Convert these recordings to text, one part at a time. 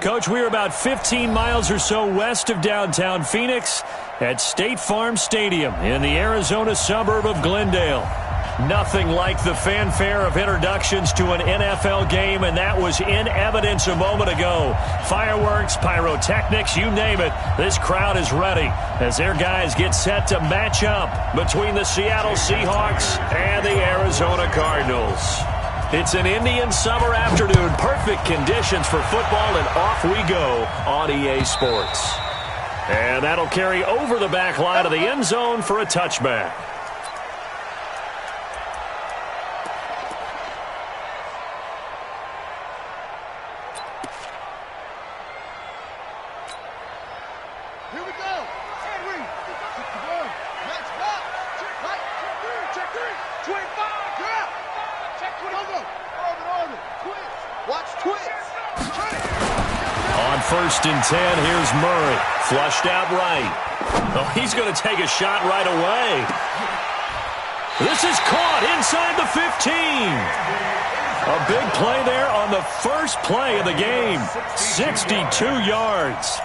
Coach, we're about 15 miles or so west of downtown Phoenix at State Farm Stadium in the Arizona suburb of Glendale. Nothing like the fanfare of introductions to an NFL game, and that was in evidence a moment ago. Fireworks, pyrotechnics, you name it. This crowd is ready as their guys get set to match up between the Seattle Seahawks and the Arizona Cardinals. It's an Indian summer afternoon. Perfect conditions for football, and off we go on EA Sports. And that'll carry over the back line of the end zone for a touchback. First and 10, here's Murray. Flushed out right. Oh, he's going to take a shot right away. This is caught inside the 15. A big play there on the first play of the game. 62 yards.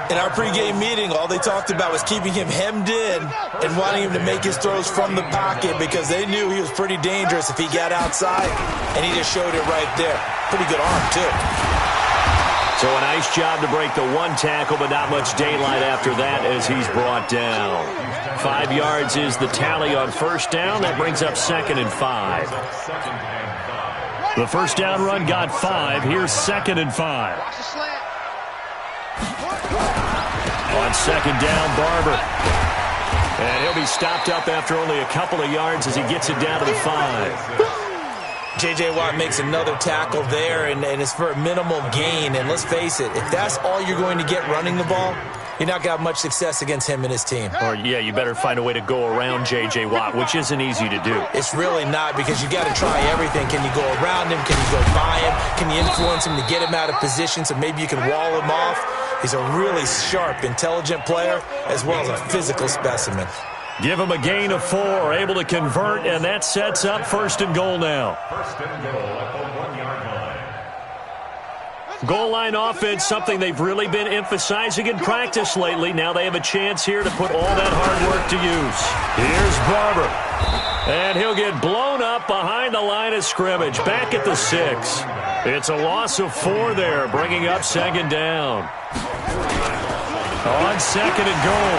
In our pregame meeting, all they talked about was keeping him hemmed in and wanting him to make his throws from the pocket because they knew he was pretty dangerous if he got outside, and he just showed it right there. Pretty good arm, too. So a nice job to break the one tackle, but not much daylight after that as he's brought down. 5 yards is the tally on first down. That brings up 2nd and 5. The first down run got 5. Here's 2nd and 5. On second down, Barber. And he'll be stopped up after only a couple of yards as he gets it down to the 5. J.J. Watt makes another tackle there, and it's for a minimal gain. And let's face it, if that's all you're going to get running the ball, you're not going to have much success against him and his team. Or, yeah, you better find a way to go around J.J. Watt, which isn't easy to do. It's really not, because you got to try everything. Can you go around him? Can you go by him? Can you influence him to get him out of position so maybe you can wall him off? He's a really sharp, intelligent player as well as a physical specimen. Give him a gain of 4, able to convert, and that sets up 1st and goal now. First and goal at the 1-yard line. Goal line offense, something they've really been emphasizing in practice lately. Now they have a chance here to put all that hard work to use. Here's Barber. And he'll get blown up behind the line of scrimmage, back at the 6. It's a loss of 4 there, bringing up 2nd down. On 2nd and goal,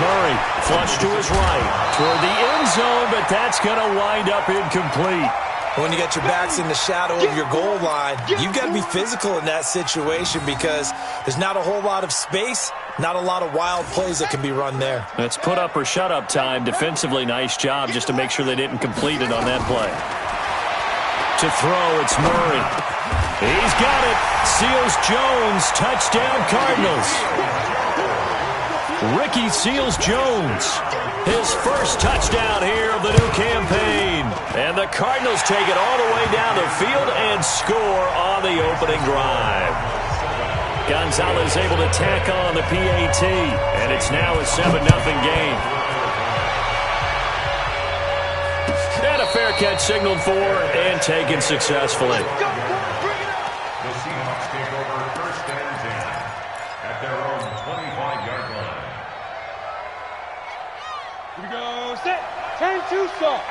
Murray flush to his right toward the end zone, but that's going to wind up incomplete. When you got your backs in the shadow of your goal line, you've got to be physical in that situation because there's not a whole lot of space, not a lot of wild plays that can be run there. It's put up or shut up time. Defensively, nice job just to make sure they didn't complete it on that play. To throw, it's Murray. He's got it. Seals-Jones, touchdown Cardinals. Ricky Seals-Jones, his first touchdown here of the new campaign. And the Cardinals take it all the way down the field and score on the opening drive. Gonzalez able to tack on the PAT, and it's now a 7-0 game. And a fair catch signaled for and taken successfully. The Seahawks take over 1st and 10 at their own 25-yard line. Here we go. Set. Turn to stop.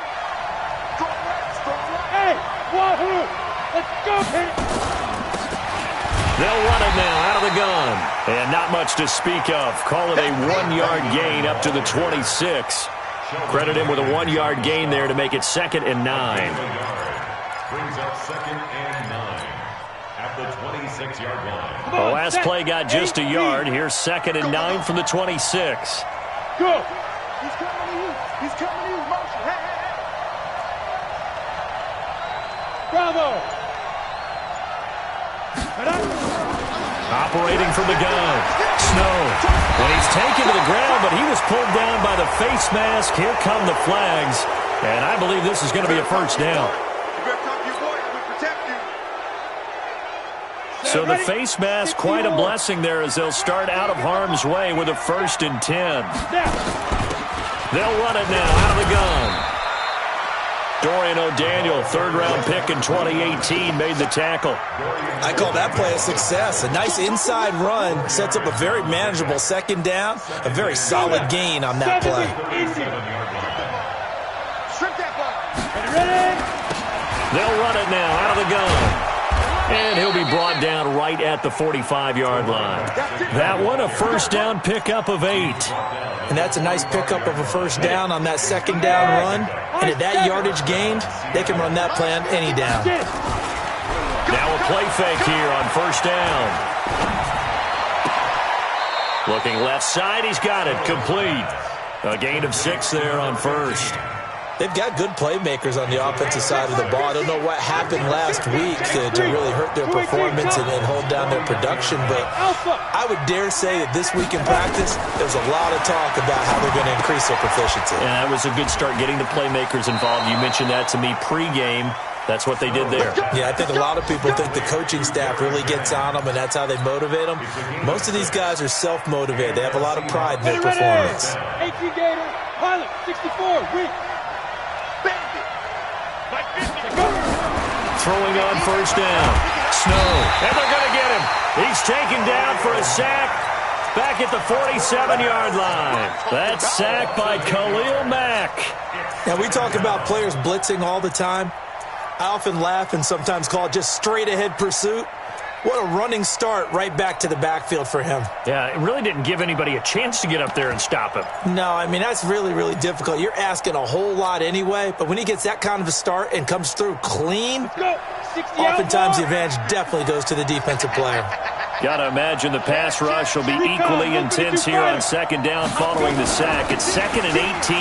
Hey, Wahoo. Let's go, Pete. They'll run it now out of the gun. And not much to speak of. Call it a 1-yard gain up to the 26. Credit him with a 1-yard gain there to make it 2nd and 9. Brings up 2nd and 9 at the 26-yard line. The last play got just a yard. Here's 2nd and 9 from the 26. Go. He's coming to you. He's coming to you. Motion. Hey, hey, hey. Bravo. Operating from the gun. Snow. When he's taken to the ground, but he was pulled down by the face mask. Here come the flags. And I believe this is going to be a first down. So the face mask, quite a blessing there as they'll start out of harm's way with a 1st and 10. They'll run it now out of the gun. Dorian O'Daniel, third-round pick in 2018, made the tackle. I call that play a success. A nice inside run sets up a very manageable second down, a very solid gain on that play. They'll run it now out of the gun. And he'll be brought down right at the 45-yard line. That one, a first down pickup of 8. And that's a nice pickup of a first down on that second down run. And at that yardage gained, they can run that play on any down. Now a play fake here on first down. Looking left side, he's got it, complete. A gain of 6 there on first. They've got good playmakers on the offensive side of the ball. I don't know what happened last week to really hurt their performance and hold down their production, but I would dare say that this week in practice, there's a lot of talk about how they're going to increase their proficiency. And that was a good start getting the playmakers involved. You mentioned that to me pregame. That's what they did there. Yeah, I think a lot of people think the coaching staff really gets on them, and that's how they motivate them. Most of these guys are self-motivated. They have a lot of pride in their performance. Gator, pilot, 64, weak. Throwing on first down. Snow. And they're going to get him. He's taken down for a sack back at the 47-yard line. That's sacked by Khalil Mack. Now, we talk about players blitzing all the time. I often laugh and sometimes call it just straight-ahead pursuit. What a running start right back to the backfield for him. Yeah, it really didn't give anybody a chance to get up there and stop him. No, I mean, that's really, really difficult. You're asking a whole lot anyway, but when he gets that kind of a start and comes through clean, oftentimes the advantage definitely goes to the defensive player. Got to imagine the pass rush will be equally intense here on second down following the sack. It's 2nd and 18.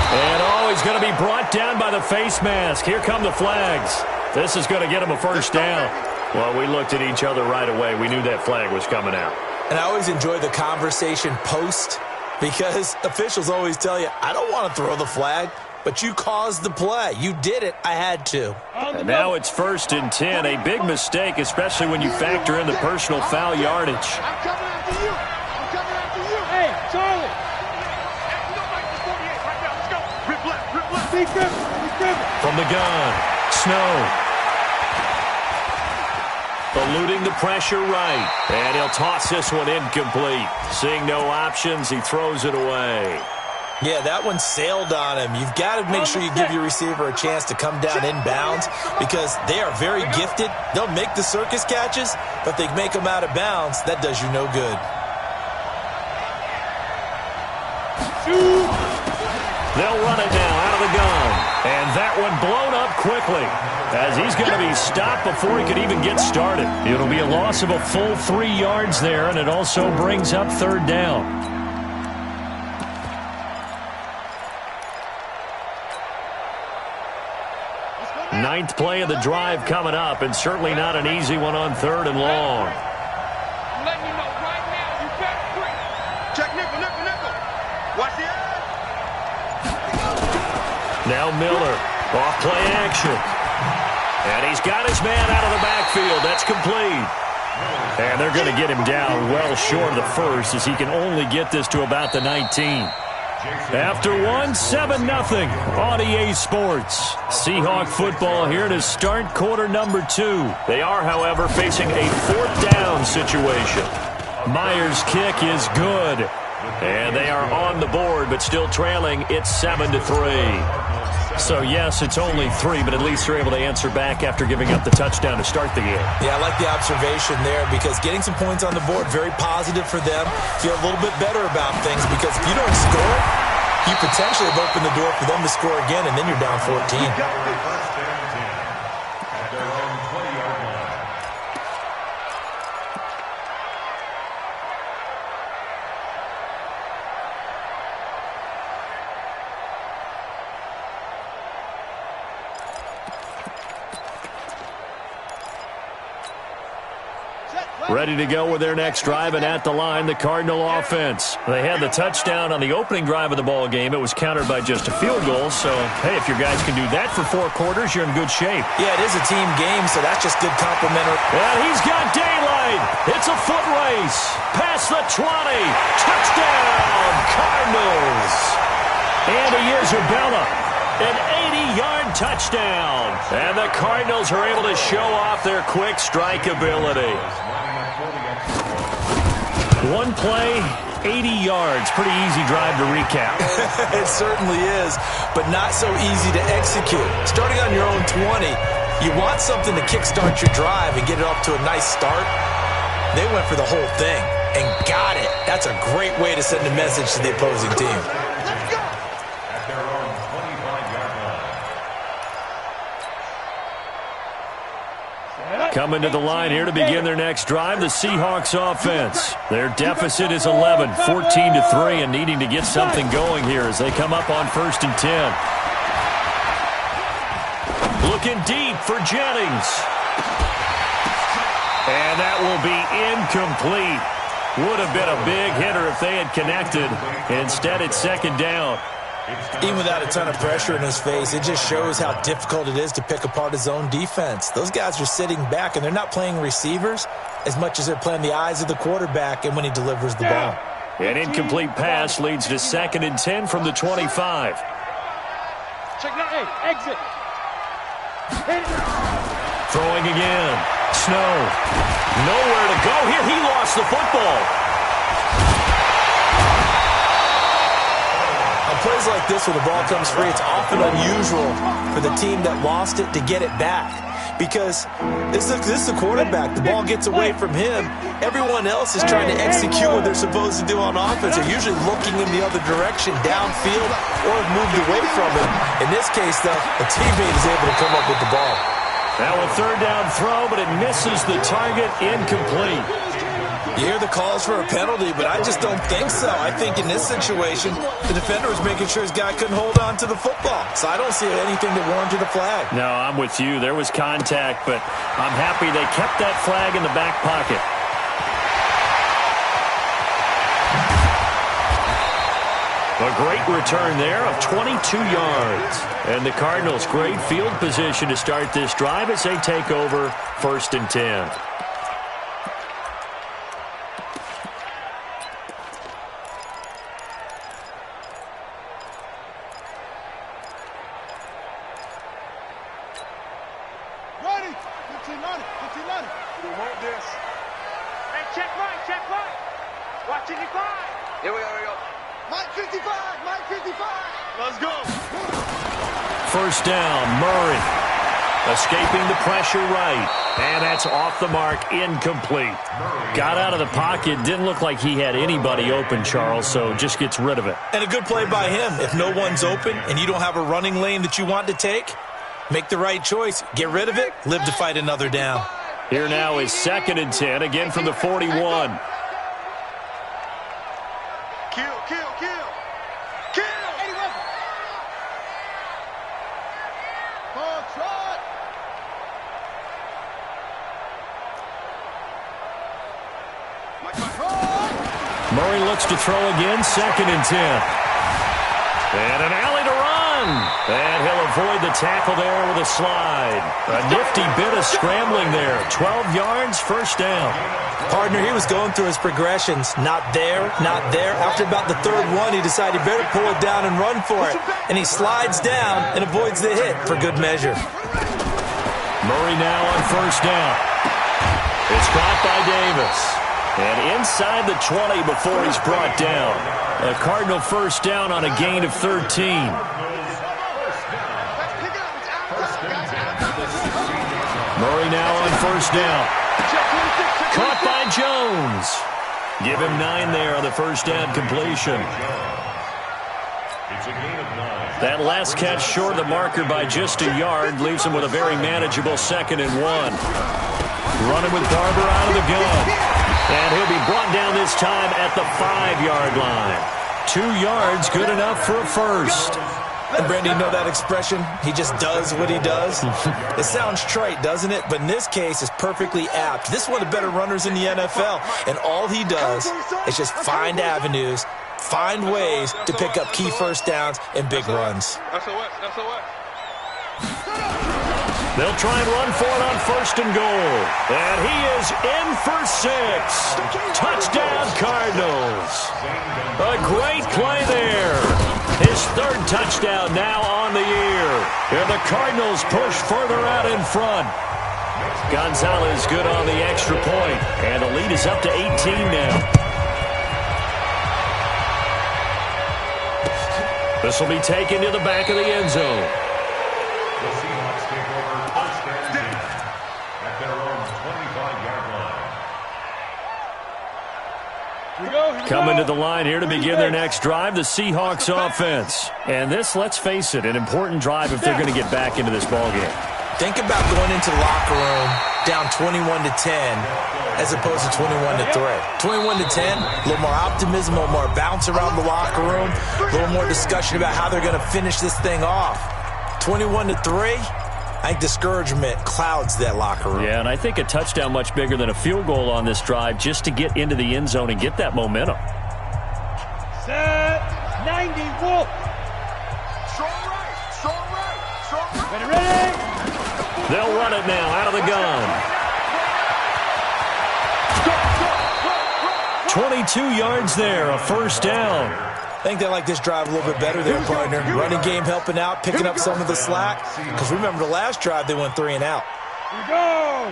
And he's going to be brought down by the face mask. Here come the flags. This is going to get him a first down. Well, we looked at each other right away. We knew that flag was coming out. And I always enjoy the conversation post because officials always tell you, I don't want to throw the flag, but you caused the play. You did it. I had to. And now it's 1st and 10. A big mistake, especially when you factor in the personal foul yardage. I'm coming after you. I'm coming after you. Hey, Charlie. Rip left, rip left. Big grip. From the gun, Snow. Eluding the pressure right. And he'll toss this one incomplete. Seeing no options, he throws it away. Yeah, that one sailed on him. You've got to make sure you give your receiver a chance to come down inbounds because they are very gifted. They'll make the circus catches, but they make them out of bounds. That does you no good. They'll run it now out of the gun. And that one blown up quickly as he's going to be stopped before he could even get started. It'll be a loss of a full 3 yards there, and it also brings up 3rd down. Ninth play of the drive coming up, and certainly not an easy one on 3rd and long. Let me know right now. You better bring. Check nickel. Watch the eye. Now Miller, off play action. And he's got his man out of the backfield. That's complete. And they're going to get him down well short of the first as he can only get this to about the 19. After 7-0 on EA Sports. Seahawk football here to start quarter number 2. They are, however, facing a 4th down situation. Myers' kick is good. And they are on the board, but still trailing. It's 7-3. So, yes, it's only 3, but at least they're able to answer back after giving up the touchdown to start the game. Yeah, I like the observation there because getting some points on the board, very positive for them. Feel a little bit better about things because if you don't score, you potentially have opened the door for them to score again, and then you're down 14. Ready to go with their next drive, and at the line, the Cardinal offense. They had the touchdown on the opening drive of the ball game. It was countered by just a field goal, so, hey, if your guys can do that for 4 quarters, you're in good shape. Yeah, it is a team game, so that's just good complimentary. And he's got daylight. It's a foot race. Past the 20. Touchdown, Cardinals. Andy Isabella An 80-yard touchdown. And the Cardinals are able to show off their quick strike ability. One play, 80 yards. Pretty easy drive to recap. It certainly is, but not so easy to execute. Starting on your own 20, you want something to kickstart your drive and get it off to a nice start. They went for the whole thing and got it. That's a great way to send a message to the opposing team. Let's go! At their own 25-yard line. Coming to the line here to begin their next drive, the Seahawks offense. Their deficit is 11, 14-3, and needing to get something going here as they come up on 1st and 10. Looking deep for Jennings. And that will be incomplete. Would have been a big hitter if they had connected. Instead, it's 2nd down. Even without a ton of pressure in his face, it just shows how difficult it is to pick apart his own defense. Those guys are sitting back, and they're not playing receivers as much as they're playing the eyes of the quarterback and when he delivers the ball. An incomplete pass leads to 2nd and 10 from the 25. Check now, hey, exit. Throwing again. Snow. Nowhere to go here. He lost the football. On plays like this where the ball comes free, it's often unusual for the team that lost it to get it back. Because this is the quarterback. The ball gets away from him. Everyone else is trying to execute what they're supposed to do on offense. They're usually looking in the other direction, downfield, or have moved away from him. In this case, though, a teammate is able to come up with the ball. Now a 3rd down throw, but it misses the target, incomplete. You hear the calls for a penalty, but I just don't think so. I think in this situation, the defender was making sure his guy couldn't hold on to the football. So I don't see anything that warranted a flag. No, I'm with you. There was contact, but I'm happy they kept that flag in the back pocket. A great return there of 22 yards. And the Cardinals, great field position to start this drive as they take over 1st and 10. Ready. 15-90. We want this. Hey, check right. Watch it, decline. Here we go. Mike 55. Let's go. 1st down, Murray. Escaping the pressure right. And that's off the mark, incomplete. Got out of the pocket, didn't look like he had anybody open, Charles, so just gets rid of it. And a good play by him. If no one's open and you don't have a running lane that you want to take, make the right choice. Get rid of it, live to fight another down. Here now is 2nd and 10, again from the 41. Kill. 80 weapon. Control. Murray looks to throw again, 2nd and 10. And an alley to run. And he'll avoid the tackle there with a slide. A nifty bit of scrambling there. 12 yards, 1st down. Partner, he was going through his progressions. Not there. After about the 3rd one, he decided he better pull it down and run for it. And he slides down and avoids the hit for good measure. Murray now on 1st down. It's caught by Davis. And inside the 20 before he's brought down. A Cardinal 1st down on a gain of 13. Murray now on 1st down. Caught by Jones. Give him 9 there on the 1st down completion. That last catch short of the marker by just a yard leaves him with a very manageable 2nd and 1. Running with Barber out of the gun. And he'll be brought down this time at the 5-yard line. 2 yards, good enough for a first. And Brandy, you know that expression? He just does what he does. It sounds trite, doesn't it? But in this case, it's perfectly apt. This is one of the better runners in the NFL. And all he does is just find avenues, find ways to pick up key first downs and big runs. SOS. They'll try and run for it on 1st and goal. And he is in for 6. Touchdown, Cardinals. A great play there. His third touchdown now on the year. And the Cardinals push further out in front. Gonzalez good on the extra point. And the lead is up to 18 now. This will be taken to the back of the end zone. The Seahawks take over first and 10 at their own 25-yard line. Coming to the line here to begin their next drive, the Seahawks offense. And this, let's face it, an important drive if they're going to get back into this ballgame. Think about going into the locker room down 21-10 as opposed to 21-3. 21-10, a little more optimism, a little more bounce around the locker room, a little more discussion about how they're going to finish this thing off. 21-3, I think discouragement clouds that locker room. Yeah, and I think a touchdown much bigger than a field goal on this drive just to get into the end zone and get that momentum. Set 90, Wolf. Strong right. Ready. They'll run it now out of the gun. 22 yards there, a first down. I think they like this drive a little bit better there, partner. Running game helping out, picking up some of the slack. Because remember the last drive, they went 3 and out. Here we go.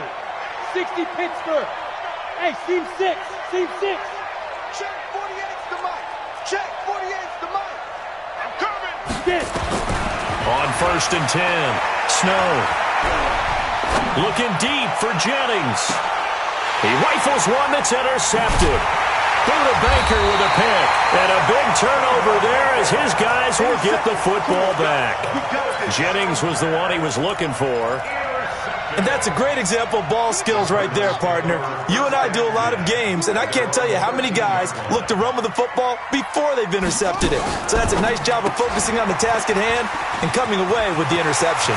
60 Pittsburgh. Hey, seam 6. Check 48's the mic. Check 48's the mic. I'm coming. Get. On first and 10, Snow. Looking deep for Jennings. He rifles one that's intercepted. Buda Baker with a pick. And a big turnover there as his guys will get the football back. Jennings was the one he was looking for. And that's a great example of ball skills right there, partner. You and I do a lot of games, and I can't tell you how many guys look to run with the football before they've intercepted it. So that's a nice job of focusing on the task at hand and coming away with the interception.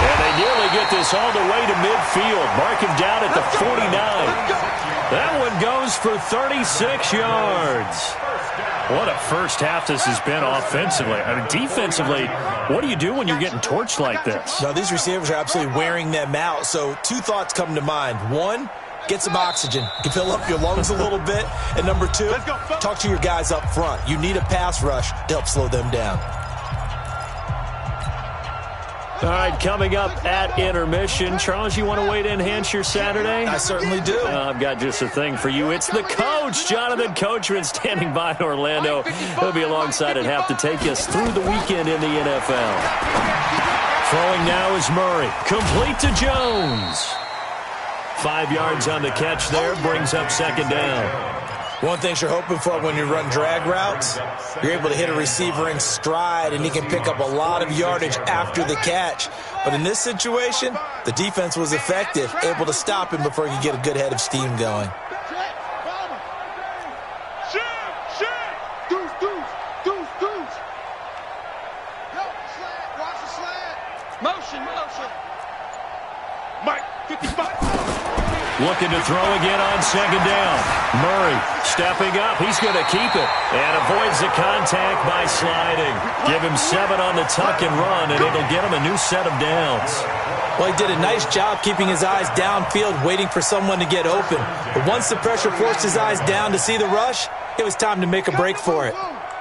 And they nearly get this all the way to midfield. Mark him down at the 49. That one goes for 36 yards. What a first half this has been offensively. I mean, defensively, what do you do when you're getting torched like this? No, these receivers are absolutely wearing them out. So 2 thoughts come to mind. 1, get some oxygen. You can fill up your lungs a little bit. And number 2, talk to your guys up front. You need a pass rush to help slow them down. All right, coming up at intermission. Charles, you want to wait to enhance your Saturday? I certainly do. I've got just a thing for you. It's the coach, Jonathan Coachman, standing by in Orlando. He'll be alongside at half to take us through the weekend in the NFL. Throwing now is Murray. Complete to Jones. 5 yards on the catch there, brings up second down. One thing you're hoping for when you run drag routes, you're able to hit a receiver in stride, and he can pick up a lot of yardage after the catch. But in this situation, the defense was effective, able to stop him before he could get a good head of steam going. Motion. Mike, 55. Looking to throw again on second down. Murray stepping up. He's going to keep it and avoids the contact by sliding. Give him 7 on the tuck and run, and it'll get him a new set of downs. Well, he did a nice job keeping his eyes downfield, waiting for someone to get open. But once the pressure forced his eyes down to see the rush, it was time to make a break for it.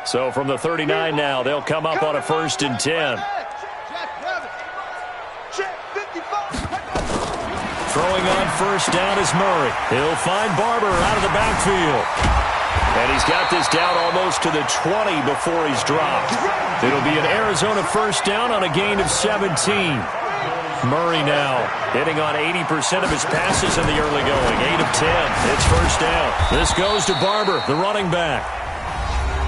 So from the 39 now, they'll come up on a first and 10. Throwing on first down is Murray. He'll find Barber out of the backfield. And he's got this down almost to the 20 before he's dropped. It'll be an Arizona first down on a gain of 17. Murray now hitting on 80% of his passes in the early going. 8 of 10. It's first down. This goes to Barber, the running back.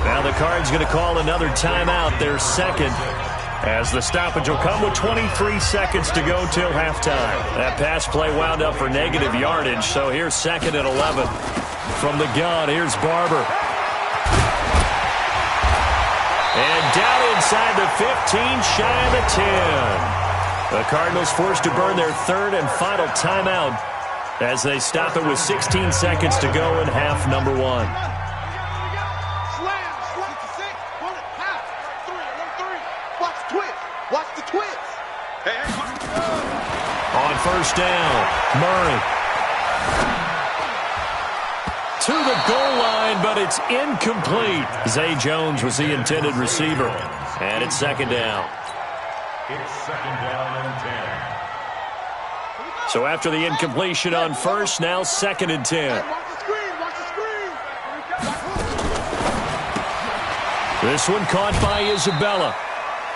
Now the Cards going to call another timeout, their second, as the stoppage will come with 23 seconds to go till halftime. That pass play wound up for negative yardage, so here's second and 11. From the gun, here's Barber. And down inside the 15, shy of the 10. The Cardinals forced to burn their third and final timeout as they stop it with 16 seconds to go in half number 1. On first down, Murray. to the goal line, but it's incomplete. Zay Jones was the intended receiver. And it's second down. It's second down and 10. So after the incompletion on first, now second and 10. Watch the screen, watch the screen. This one caught by Isabella.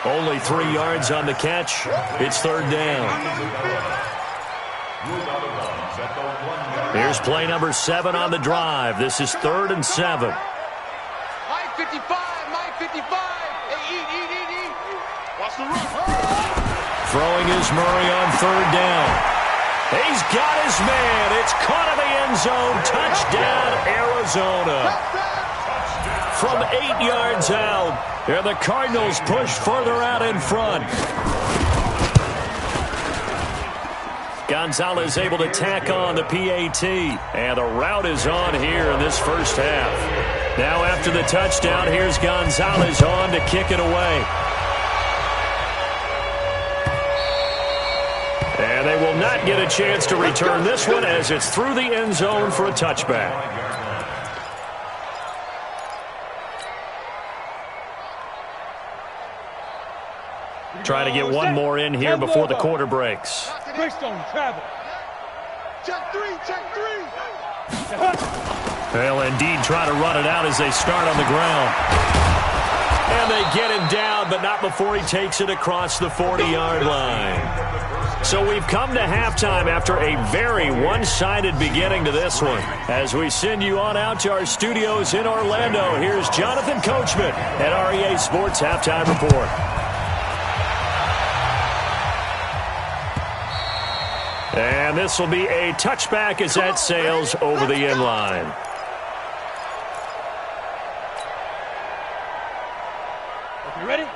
Only 3 yards on the catch. It's third down. Here's play number 7 on the drive. This is 3rd and 7. Mike 55, Mike 55. Hey, eat. Watch the run. Throwing is Murray on third down. He's got his man. It's caught in the end zone. Touchdown, Arizona. From 8 yards out, and the Cardinals push further out in front. Gonzalez able to tack on the PAT, and the route is on here in this first half. Now after the touchdown, here's Gonzalez on to kick it away. And they will not get a chance to return this one as it's through the end zone for a touchback. Trying to get one more in here before the quarter breaks. Greystone, travel. Check three. They'll indeed try to run it out as they start on the ground. And they get him down, but not before he takes it across the 40-yard line. So we've come to halftime after a very one-sided beginning to this one. As we send you on out to our studios in Orlando, here's Jonathan Coachman at REA Sports Halftime Report. And this will be a touchback as that sails over the end line.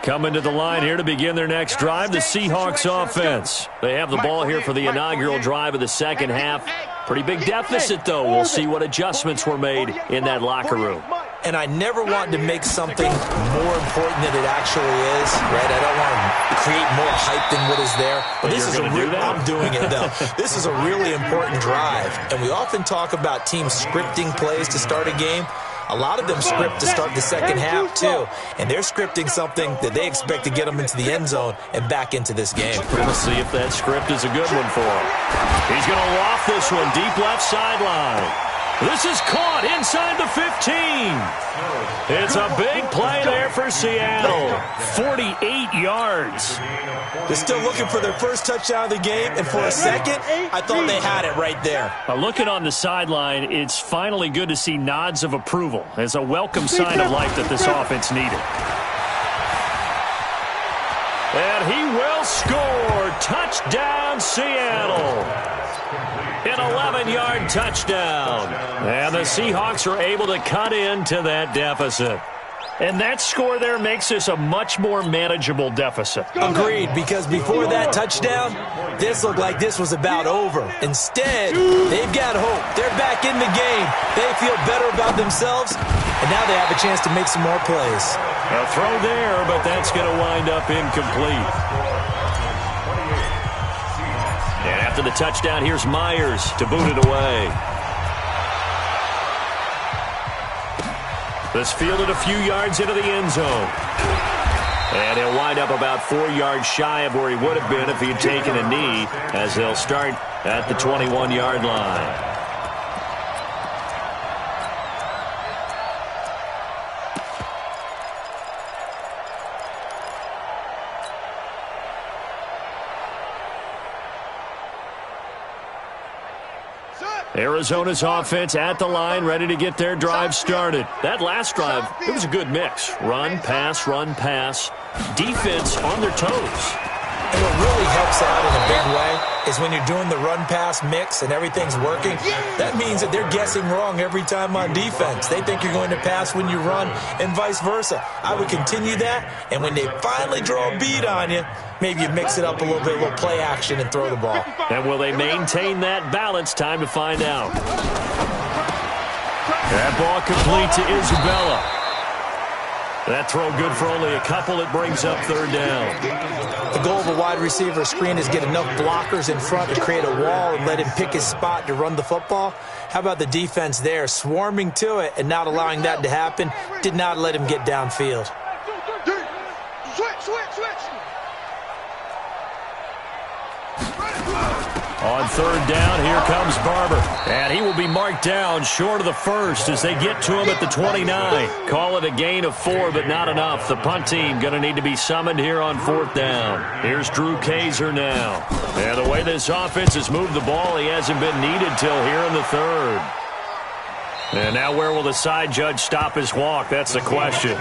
Coming to the line here to begin their next drive, the Seahawks offense. They have the ball here for the inaugural drive of the second half. Pretty big deficit, though. We'll see what adjustments were made in that locker room. And I never want to make something more important than it actually is, right? I don't want to create more hype than what is there. But this is I'm doing it, though. This is a really important drive. And we often talk about teams scripting plays to start a game. A lot of them script to start the second half, too. And they're scripting something that they expect to get them into the end zone and back into this game. We'll see if that script is a good one for him. He's going to loft this one deep left sideline. This is caught inside the 15. It's a big play there for Seattle. 48 yards. They're still looking for their first touchdown of the game, and for a second, I thought they had it right there. Looking on the sideline, it's finally good to see nods of approval as a welcome sign of life that this offense needed. And he will score. Touchdown, Seattle. An 11-yard touchdown. And the Seahawks are able to cut into that deficit. And that score there makes this a much more manageable deficit. Agreed, because before that touchdown, this looked like this was about over. Instead, they've got hope. They're back in the game. They feel better about themselves, and now they have a chance to make some more plays. A throw there, but that's going to wind up incomplete. And after the touchdown, here's Myers to boot it away. This fielded a few yards into the end zone. And he'll wind up about 4 yards shy of where he would have been if he had taken a knee, as they'll start at the 21-yard line. Arizona's offense at the line, ready to get their drive started. That last drive, it was a good mix. Run, pass, defense on their toes. And what really helps out in a big way is when you're doing the run-pass mix and everything's working, that means that they're guessing wrong every time on defense. They think you're going to pass when you run and vice versa. I would continue that, and when they finally draw a beat on you, maybe you mix it up a little bit, a little play action, and throw the ball. And will they maintain that balance? Time to find out. That ball complete to Isabella. That throw good for only a couple. It brings up third down. The goal of a wide receiver screen is get enough blockers in front to create a wall and let him pick his spot to run the football. How about the defense there, swarming to it and not allowing that to happen? Did not let him get downfield. Switch. On third down, here comes Barber. And he will be marked down short of the first as they get to him at the 29. Call it a gain of 4, but not enough. The punt team going to need to be summoned here on fourth down. Here's Drew Kaiser now. And the way this offense has moved the ball, he hasn't been needed till here in the third. And now where will the side judge stop his walk? That's the question.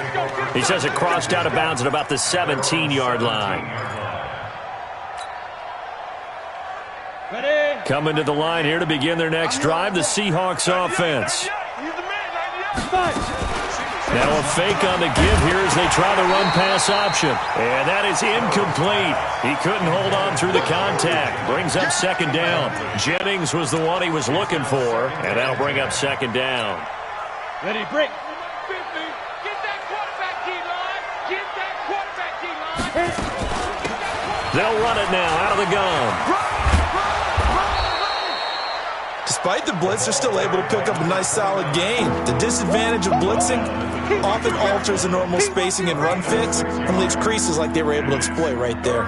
He says it crossed out of bounds at about the 17-yard line. Coming to the line here to begin their next drive, the Seahawks offense. Now a fake on the give here as they try the run-pass option. And that is incomplete. He couldn't hold on through the contact. Brings up second down. Jennings was the one he was looking for, and that'll bring up second down. Ready, break. Get that quarterback D-line. Get that quarterback D-line. They'll run it now out of the gun. Despite the blitz, they're still able to pick up a nice solid gain. The disadvantage of blitzing often alters the normal spacing and run fits and leaves creases like they were able to exploit right there.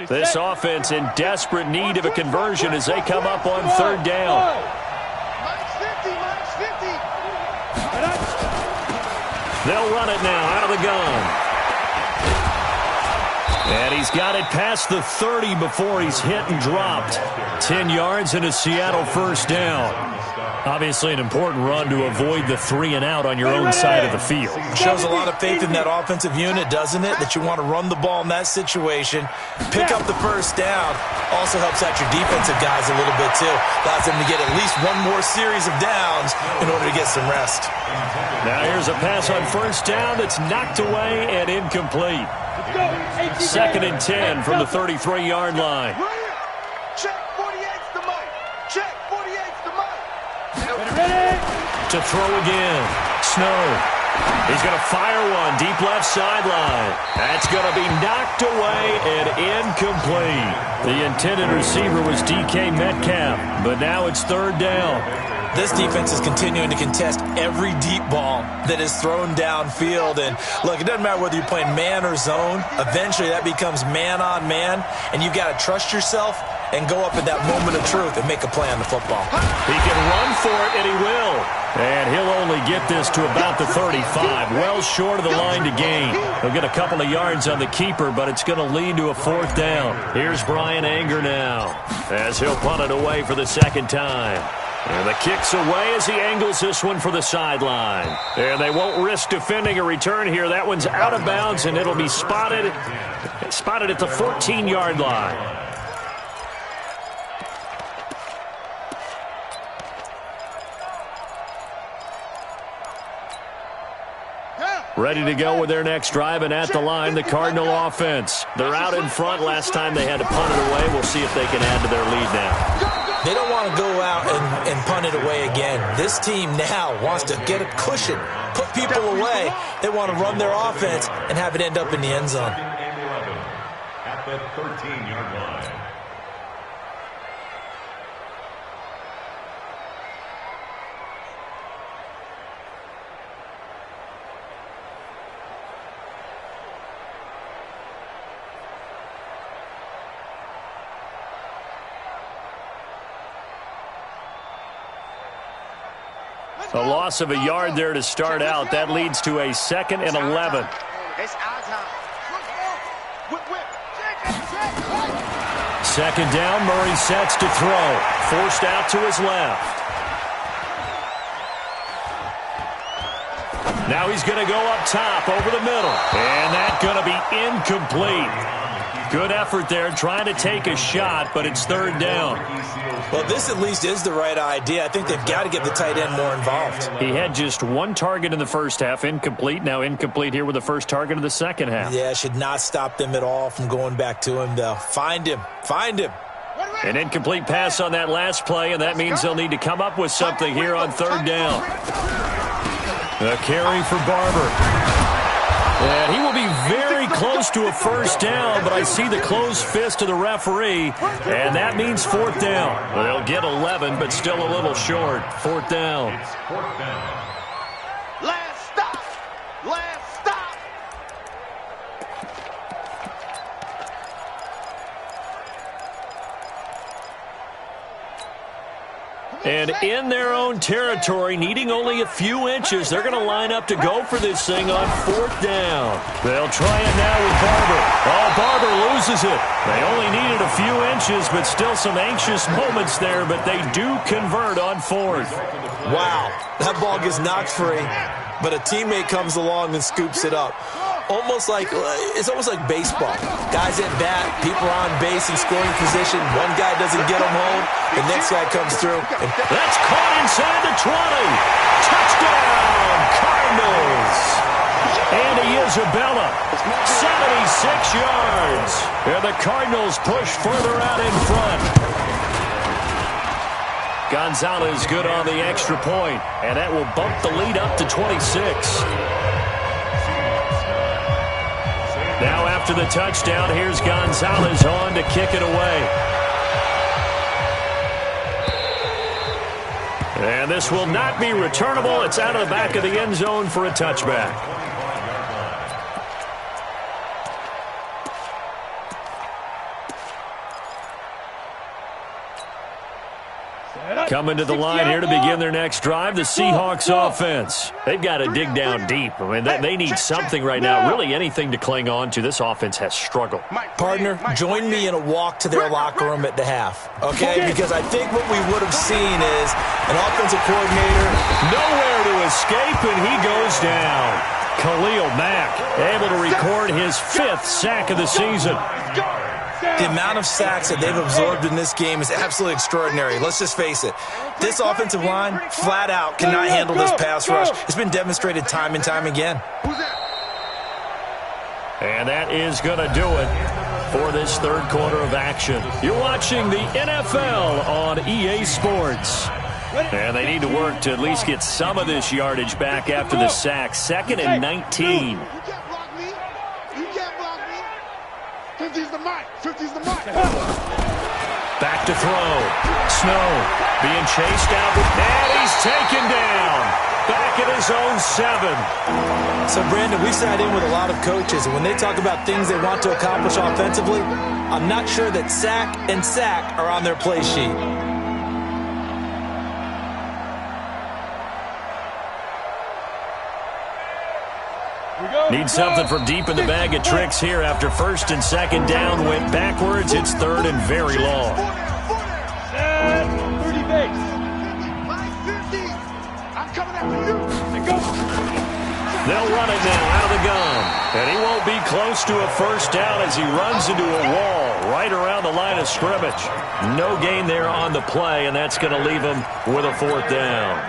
This offense in desperate need of a conversion as they come up on third down. They'll run it now out of the gun. And he's got it past the 30 before he's hit and dropped. 10 yards and a Seattle first down. Obviously an important run to avoid the 3-and-out on your own side of the field. Shows a lot of faith in that offensive unit, doesn't it? That you want to run the ball in that situation. Pick up the first down. Also helps out your defensive guys a little bit, too. Allows them to get at least one more series of downs in order to get some rest. Now here's a pass on first down that's knocked away and incomplete. Second and 10 from the 33-yard line. Check 48's the mic. Check 48's the mic. To throw again. Snow. He's going to fire one deep left sideline. That's going to be knocked away and incomplete. The intended receiver was DK Metcalf, but now it's third down. This defense is continuing to contest every deep ball that is thrown downfield. And look, it doesn't matter whether you're playing man or zone. Eventually that becomes man on man, and you've got to trust yourself and go up at that moment of truth and make a play on the football. He can run for it, and he will. And he'll only get this to about the 35, well short of the line to gain. He'll get a couple of yards on the keeper, but it's going to lead to a fourth down. Here's Brian Anger now as he'll punt it away for the second time. And the kick's away as he angles this one for the sideline. And they won't risk defending a return here. That one's out of bounds, and it'll be spotted at the 14-yard line. Ready to go with their next drive, and at the line, the Cardinal offense. They're out in front. Last time they had to punt it away. We'll see if they can add to their lead now. They don't want to go out and punt it away again. This team now wants to get a cushion, put people away. They want to run their offense and have it end up in the end zone. At the 13-yard line. A loss of a yard there to start out. That leads to a 2nd and 11. Second down, Murray sets to throw. Forced out to his left. Now he's going to go up top over the middle. And that's going to be incomplete. Good effort there trying to take a shot, but it's third down. Well, this at least is the right idea. I think they've got to get the tight end more involved. He had just one target in the first half, incomplete. Now incomplete here with the first target of the second half. Yeah, should not stop them at all from going back to him, though. Find him. Find him. An incomplete pass on that last play, and that means they'll need to come up with something here on third down. A carry for Barber. And he will be very close to a first down, but I see the closed fist of the referee, and that means fourth down. Well, they'll get 11, but still a little short. Fourth down. It's fourth down. Last stop. Last stop. And in their own territory, needing only a few inches, they're going to line up to go for this thing on fourth down. They'll try it now with Barber. Oh, Barber loses it. They only needed a few inches, but still some anxious moments there, but they do convert on fourth. Wow, that ball gets knocked free, but a teammate comes along and scoops it up. It's almost like baseball. Guys at bat, people are on base in scoring position. One guy doesn't get them home, the next guy comes through. And that's caught inside the 20. Touchdown, Cardinals. Andy Isabella, 76 yards. And the Cardinals push further out in front. Gonzalez good on the extra point, and that will bump the lead up to 26. Now after the touchdown, here's Gonzalez on to kick it away. And this will not be returnable. It's out of the back of the end zone for a touchback. Coming to the line here to begin their next drive, the Seahawks offense. They've got to dig down deep. I mean, they need something right now, really anything to cling on to. This offense has struggled. Partner, join me in a walk to their locker room at the half, okay? Because I think what we would have seen is an offensive coordinator. Nowhere to escape, and he goes down. Khalil Mack able to record his 5th sack of the season. The amount of sacks that they've absorbed in this game is absolutely extraordinary. Let's just face it. This offensive line, flat out, cannot handle this pass rush. It's been demonstrated time and time again. And that is going to do it for this third quarter of action. You're watching the NFL on EA Sports. And they need to work to at least get some of this yardage back after the sack. 2nd and 19. 50's the mic. 50's the mic. Back to throw. Snow being chased out. And he's taken down. Back at his own 7. So, Brandon, we sat in with a lot of coaches, and when they talk about things they want to accomplish offensively, I'm not sure that sack and sack are on their play sheet. Need something from deep in the bag of tricks here after 1st and 2nd down. Went backwards. It's 3rd and very long. 30 base. I'm coming after you. They'll run it now out of the gun. And he won't be close to a first down as he runs into a wall right around the line of scrimmage. No gain there on the play, and that's going to leave him with a 4th down.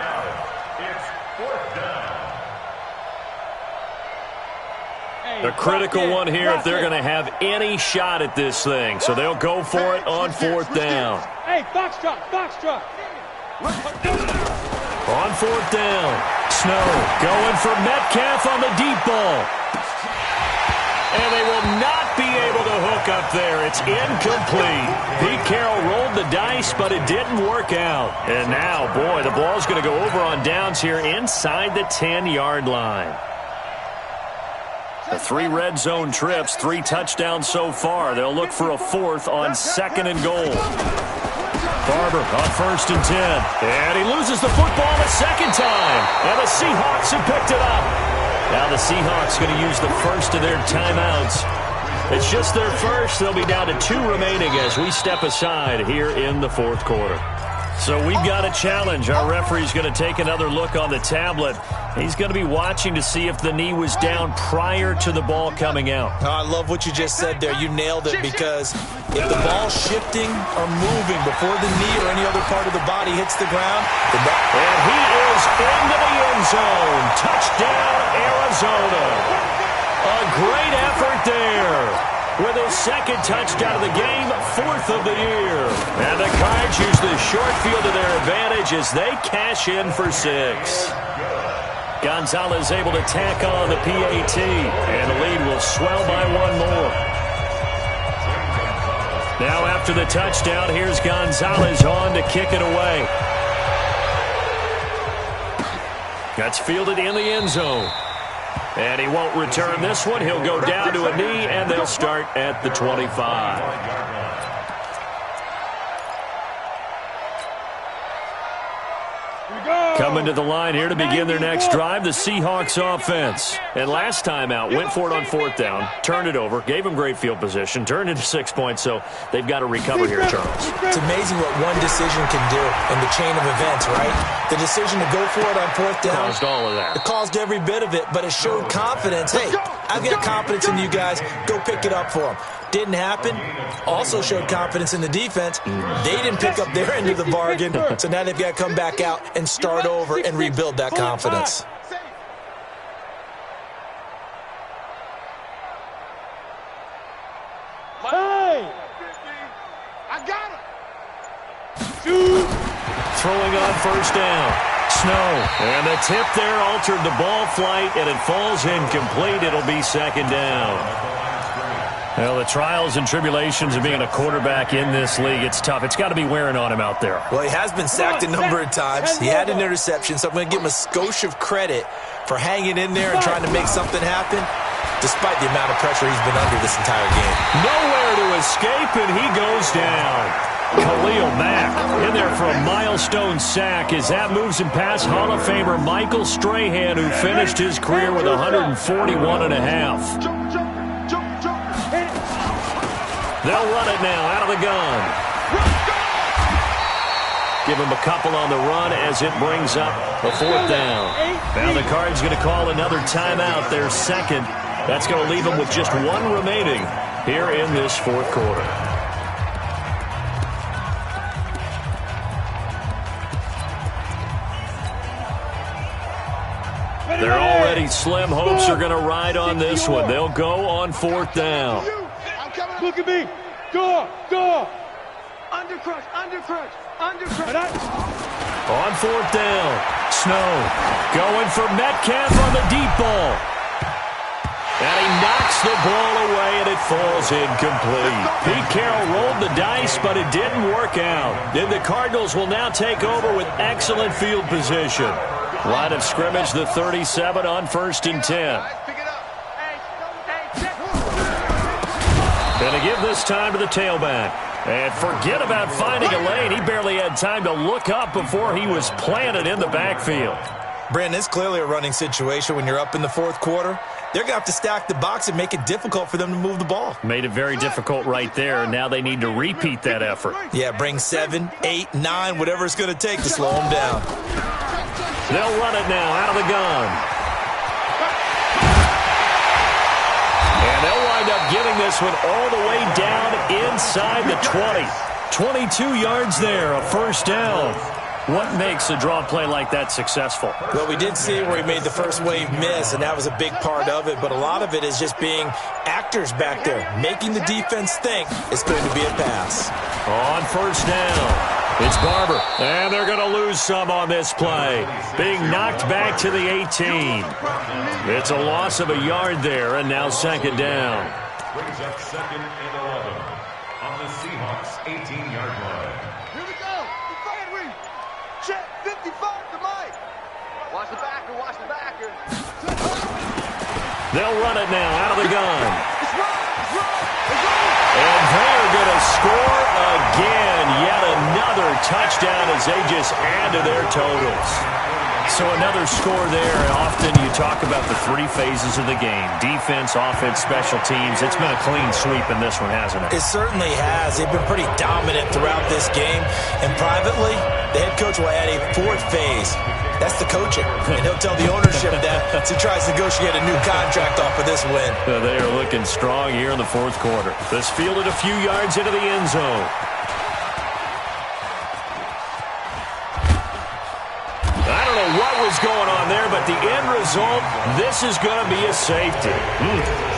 A critical one here if they're going to have any shot at this thing. So they'll go for it on 4th down. Hey, Foxtrot, Foxtrot. On 4th down, Snow going for Metcalf on the deep ball. And they will not be able to hook up there. It's incomplete. Pete Carroll rolled the dice, but it didn't work out. And now, boy, the ball's going to go over on downs here inside the 10-yard line. The 3 red zone trips, 3 touchdowns so far. They'll look for a 4th on 2nd and goal. Barber on 1st and 10. And he loses the football a 2nd time. And the Seahawks have picked it up. Now the Seahawks going to use the first of their timeouts. It's just their first. They'll be down to 2 remaining as we step aside here in the 4th quarter. So we've got a challenge. Our referee's going to take another look on the tablet. He's going to be watching to see if the knee was down prior to the ball coming out. Oh, I love what you just said there. You nailed it, because if the ball's shifting or moving before the knee or any other part of the body hits the ground, and he is into the end zone. Touchdown, Arizona. A great effort there. with his second touchdown of the game, 4th of the year. And the Cards use the short field to their advantage as they cash in for 6. Gonzalez able to tack on the PAT, and the lead will swell by 1 more. Now after the touchdown, here's Gonzalez on to kick it away. That's fielded in the end zone. And he won't return this one. He'll go down to a knee, and they'll start at the 25. Coming to the line here to begin their next drive, the Seahawks offense. And last time out, went for it on 4th down, turned it over, gave them great field position, turned into 6 points, so they've got to recover here, Charles. It's amazing what one decision can do in the chain of events, right? The decision to go for it on 4th down. Caused all of that. It caused every bit of it, but it showed confidence. Hey, I've got confidence in you guys. Go pick it up for them. Didn't happen. Also showed confidence in the defense. They didn't pick up their end of the bargain, so now they've got to come back out and start over and rebuild that confidence. Hey! I got him! Throwing on 1st down. Snow. And the tip there altered the ball flight, and it falls incomplete. It'll be 2nd down. Well, the trials and tribulations of being a quarterback in this league, it's tough. It's got to be wearing on him out there. Well, he has been sacked a number of times. He had an interception, so I'm going to give him a skosh of credit for hanging in there and trying to make something happen, despite the amount of pressure he's been under this entire game. Nowhere to escape, and he goes down. Khalil Mack in there for a milestone sack as that moves him past Hall of Famer Michael Strahan, who finished his career with 141.5. They'll run it now out of the gun. Give him a couple on the run as it brings up a 4th down. Now the Cards going to call another timeout, their 2nd. That's going to leave them with just 1 remaining here in this 4th quarter. They're already slim hopes are going to ride on this one. They'll go on 4th down. Look at me. Go. Undercrush. On 4th down, Snow going for Metcalf on the deep ball. And he knocks the ball away, and it falls incomplete. Pete Carroll rolled the dice, but it didn't work out. Then the Cardinals will now take over with excellent field position. Line of scrimmage, the 37 on 1st and 10. Going to give this time to the tailback. And forget about finding a lane. He barely had time to look up before he was planted in the backfield. Brandon, it's clearly a running situation when you're up in the 4th quarter. They're going to have to stack the box and make it difficult for them to move the ball. Made it very difficult right there. Now they need to repeat that effort. Yeah, bring 7, 8, 9, whatever it's going to take to slow them down. They'll run it now out of the gun. And they'll wind up getting this one all the way down inside the 20. 22 yards there, a 1st down. What makes a draw play like that successful? Well, we did see where he made the first wave miss, and that was a big part of it. But a lot of it is just being actors back there, making the defense think it's going to be a pass. On 1st down, it's Barber. And they're going to lose some on this play. Being knocked back to the 18. It's a loss of a yard there, and now 2nd down. Brings up 2nd and 11 on the Seahawks 18-yard line. Here we go. Defend we. Check 55 to Mike. Watch the backer. They'll run it now out of the gun. And they're going to score again. Yet another touchdown as they just add to their totals. So another score there. And often you talk about the 3 phases of the game. Defense, offense, special teams. It's been a clean sweep in this one, hasn't it? It certainly has. They've been pretty dominant throughout this game. And privately, the head coach will add a 4th phase. That's the coaching. And he'll tell the ownership that as he tries to negotiate a new contract off of this win. They are looking strong here in the 4th quarter. This fielded a few yards into the end zone. I don't know what was going on there, but the end result, this is going to be a safety.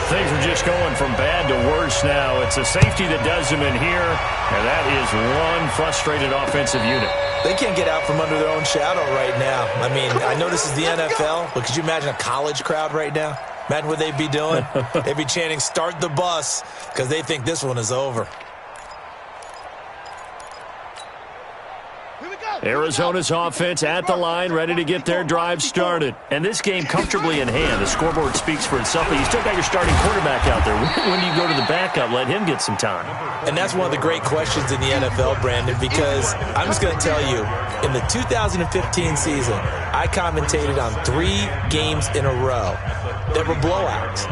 Things are just going from bad to worse now. It's a safety that does them in here, and that is one frustrated offensive unit. They can't get out from under their own shadow right now. I mean, I know this is the NFL, but could you imagine a college crowd right now? Imagine what they'd be doing. They'd be chanting, "Start the bus," because they think this one is over. Arizona's offense at the line, ready to get their drive started. And this game comfortably in hand. The scoreboard speaks for itself, but you still got your starting quarterback out there. When do you go to the backup? Let him get some time. And that's one of the great questions in the NFL, Brandon, because I'm just going to tell you, in the 2015 season, I commentated on 3 games in a row that were blowouts.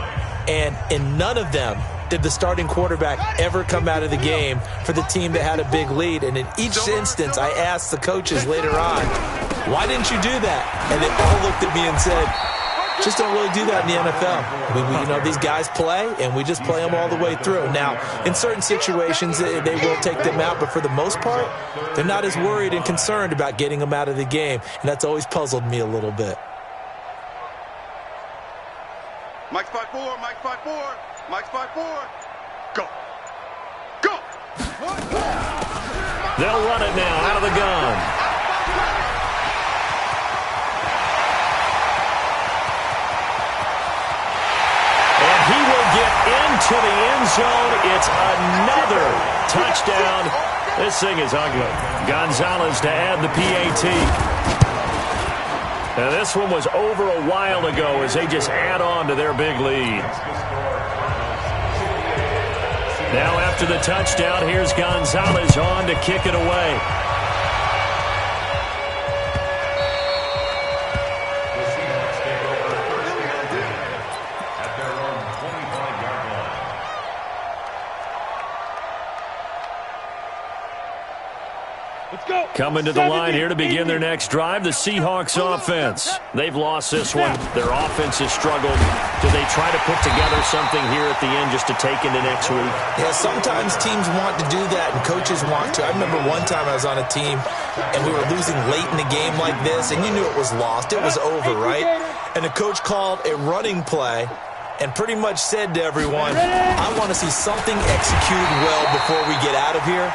And in none of them did the starting quarterback ever come out of the game for the team that had a big lead. And in each instance, I asked the coaches later on, why didn't you do that? And they all looked at me and said, just don't really do that in the NFL. You know, these guys play, and we just play them all the way through. Now, in certain situations, they will take them out, but for the most part, they're not as worried and concerned about getting them out of the game. And that's always puzzled me a little bit. Mike's 5-4, Mike's 5-4, Mike's 5-4. Go. Go. They'll run it now out of the gun. And he will get into the end zone. It's another touchdown. This thing is ugly. Gonzalez to add the PAT. Now, this one was over a while ago as they just add on to their big lead. Now, after the touchdown, here's Gonzalez on to kick it away. The Seahawks take over first and 10 at their own 25-yard line. Let's go. Coming to the line here to begin their next drive, the Seahawks offense. They've lost this one. Their offense has struggled. Do they try to put together something here at the end just to take into next week? Yeah, sometimes teams want to do that and coaches want to. I remember one time I was on a team and we were losing late in the game like this, and you knew it was lost. It was over, right? And the coach called a running play and pretty much said to everyone, I want to see something executed well before we get out of here.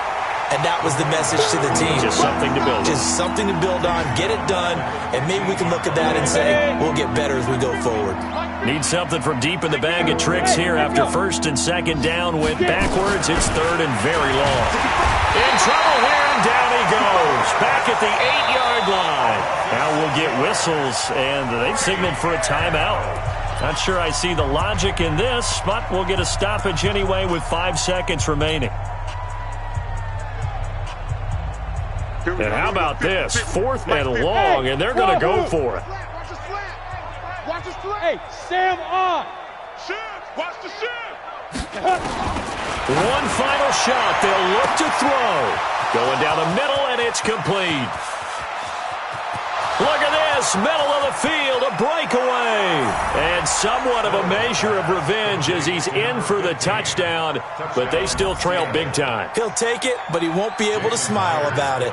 And that was the message to the team. Just something to build on. Just something to build on, get it done, and maybe we can look at that and say, we'll get better as we go forward. Need something from deep in the bag of tricks here after first and second down went backwards. It's third and very long. In trouble here, and down he goes. Back at the 8-yard line. Now we'll get whistles, and they've signaled for a timeout. Not sure I see the logic in this, but we'll get a stoppage anyway with 5 seconds remaining. And how about this? 4th and long, and they're going to go for it. Watch the slant. Watch the slant. Hey, Sam on. Shift. Watch the shift. One final shot. They'll look to throw. Going down the middle, and it's complete. Look at this, middle of the field, a breakaway. And somewhat of a measure of revenge as he's in for the touchdown, but they still trail big time. He'll take it, but he won't be able to smile about it.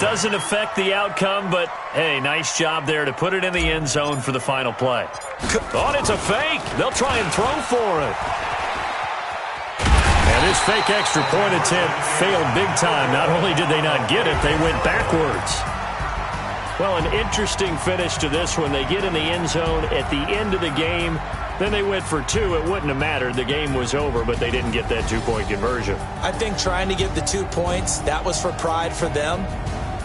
Doesn't affect the outcome, but, hey, nice job there to put it in the end zone for the final play. Oh, it's a fake. They'll try and throw for it. And this fake extra point attempt failed big time. Not only did they not get it, they went backwards. Well, an interesting finish to this one. They get in the end zone at the end of the game. Then they went for 2. It wouldn't have mattered. The game was over, but they didn't get that 2-point conversion. I think trying to get the 2 points, that was for pride for them.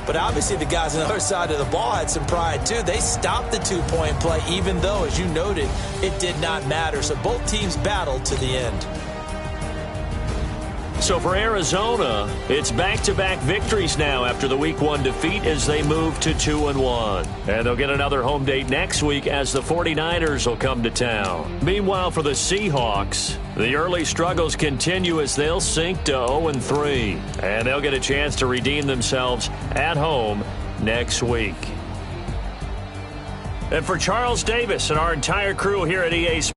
But obviously the guys on the other side of the ball had some pride too. They stopped the 2-point play, even though, as you noted, it did not matter. So both teams battled to the end. So for Arizona, it's back-to-back victories now after the Week 1 defeat as they move to 2-1. And they'll get another home date next week as the 49ers will come to town. Meanwhile, for the Seahawks, the early struggles continue as they'll sink to 0-3. And they'll get a chance to redeem themselves at home next week. And for Charles Davis and our entire crew here at EA Sports,